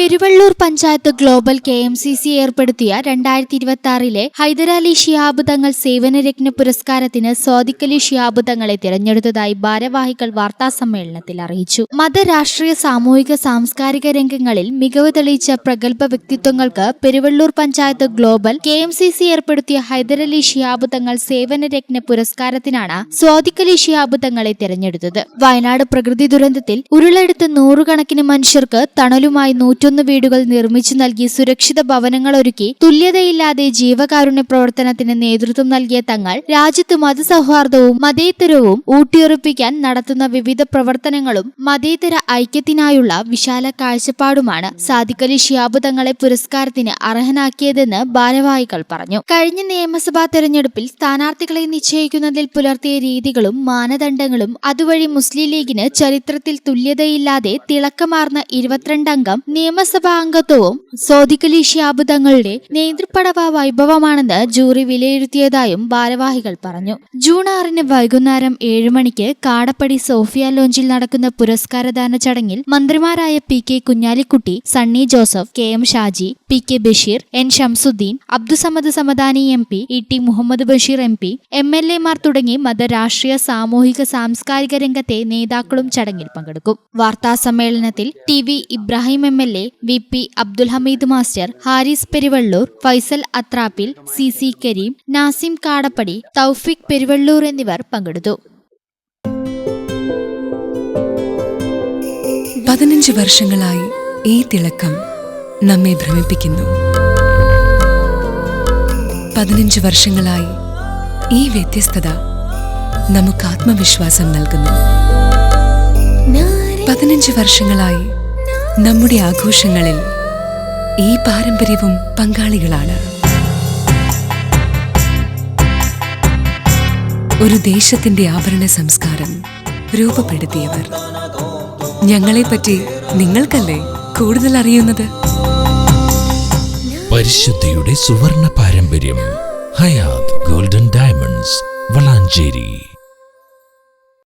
Peruvallur panchayat global KMCC ഏർപ്പെടുത്തിയ 2026 ഹൈദരലി ശിഹാബ് തങ്ങൾ സേവനരത്ന പുരസ്കാരത്തിന് സ്വാദിഖലി ശിഹാബ് തങ്ങളെ തിരഞ്ഞെടുത്തതായി ഭാരവാഹികൾ വാർത്താസമ്മേളനത്തിൽ അറിയിച്ചു. മത, രാഷ്ട്രീയ, സാമൂഹിക, സാംസ്കാരിക രംഗങ്ങളിൽ മികവ് തെളിയിച്ച പ്രഗത്ഭ വ്യക്തിത്വങ്ങൾക്ക് പെരുവള്ളൂർ പഞ്ചായത്ത് ഗ്ലോബൽ KMCC ഏർപ്പെടുത്തിയ ഹൈദരലി ശിഹാബ് തങ്ങൾ സേവനരത്ന പുരസ്കാരത്തിനാണ് സ്വാദിഖലി ശിഹാബ് തങ്ങളെ തിരഞ്ഞെടുത്തത്. വയനാട് പ്രകൃതി ദുരന്തത്തിൽ ഉരുളെടുത്ത് നൂറുകണക്കിന് മനുഷ്യർക്ക് തണലുമായി 101 വീടുകൾ നിർമ്മിച്ചു നൽകി സുരക്ഷിത ഭവനങ്ങൾ ഒരുക്കി തുല്യതയില്ലാതെ ജീവകാരുണ്യ പ്രവർത്തനത്തിന് നേതൃത്വം നൽകിയ തങ്ങൾ രാജ്യത്ത് മതസൗഹാർദ്ദവും മതേതരവും ഊട്ടിയുറപ്പിക്കാൻ നടത്തുന്ന വിവിധ പ്രവർത്തനങ്ങളും മതേതര ഐക്യത്തിനായുള്ള വിശാല കാഴ്ചപ്പാടുമാണ് സാദിഖലി ശിഹാബ് തങ്ങളെ പുരസ്കാരത്തിന് അർഹനാക്കിയതെന്ന് ഭാരവാഹികൾ പറഞ്ഞു. കഴിഞ്ഞ നിയമസഭാ തെരഞ്ഞെടുപ്പിൽ സ്ഥാനാർത്ഥികളെ നിശ്ചയിക്കുന്നതിൽ പുലർത്തിയ രീതികളും മാനദണ്ഡങ്ങളും അതുവഴി മുസ്ലിം ലീഗിന് ചരിത്രത്തിൽ തുല്യതയില്ലാതെ തിളക്കമാർന്ന 22 അംഗം നിയമസഭാ അംഗത്വവും സ്വാദിഖലി ശിഹാബ് തങ്ങളുടെ നേതൃപടവ വൈഭവമാണെന്ന് ജൂറി വിലയിരുത്തിയതായും ഭാരവാഹികൾ പറഞ്ഞു. ജൂൺ 6 വൈകുന്നേരം 7 മണിക്ക് കാടപ്പടി സോഫിയ ലോഞ്ചിൽ നടക്കുന്ന പുരസ്കാരദാന ചടങ്ങിൽ മന്ത്രിമാരായ PK Kunhalikutty, Sunny Joseph, KM Shaji, PK Basheer, N Shamsuddeen, Abdussamad Samadani MP, ET Muhammad Basheer MP, MLA മാർ തുടങ്ങി മത, രാഷ്ട്രീയ, സാമൂഹിക, സാംസ്കാരിക രംഗത്തെ നേതാക്കളും ചടങ്ങിൽ പങ്കെടുക്കും. വാർത്താ സമ്മേളനത്തിൽ TV Ibrahim MLA, VP Abdul Hameed master, Haris Peruvallur, Faisal Athrappil, CC Karim, Nasim Kadappadi, Taufiq Peruvallur എന്നിവർ പങ്കെടുത്തു. 15 വർഷങ്ങളായി ഈ തിളക്കം നമ്മെ ഭ്രമിപ്പിക്കുന്നു. 15 വർഷങ്ങളായി ഈ വ്യത്യസ്തത നമുക്ക് ആത്മവിശ്വാസം നൽകുന്നു. 15 വർഷങ്ങളായി നമ്മുടെ ആഘോഷങ്ങളിൽ ഈ പാരമ്പര്യവും പങ്കാളികളാണ്. ഒരു ദേശത്തിന്റെ ആഭരണ സംസ്കാരം രൂപപ്പെടുത്തിയവർ. ഞങ്ങളെപ്പറ്റി നിങ്ങൾക്കല്ലേ കൂടുതൽ അറിയുന്നത്? പരിശുദ്ധിയുടെ സുവർണ പാരമ്പര്യം. Hayath golden diamonds, Valanchery.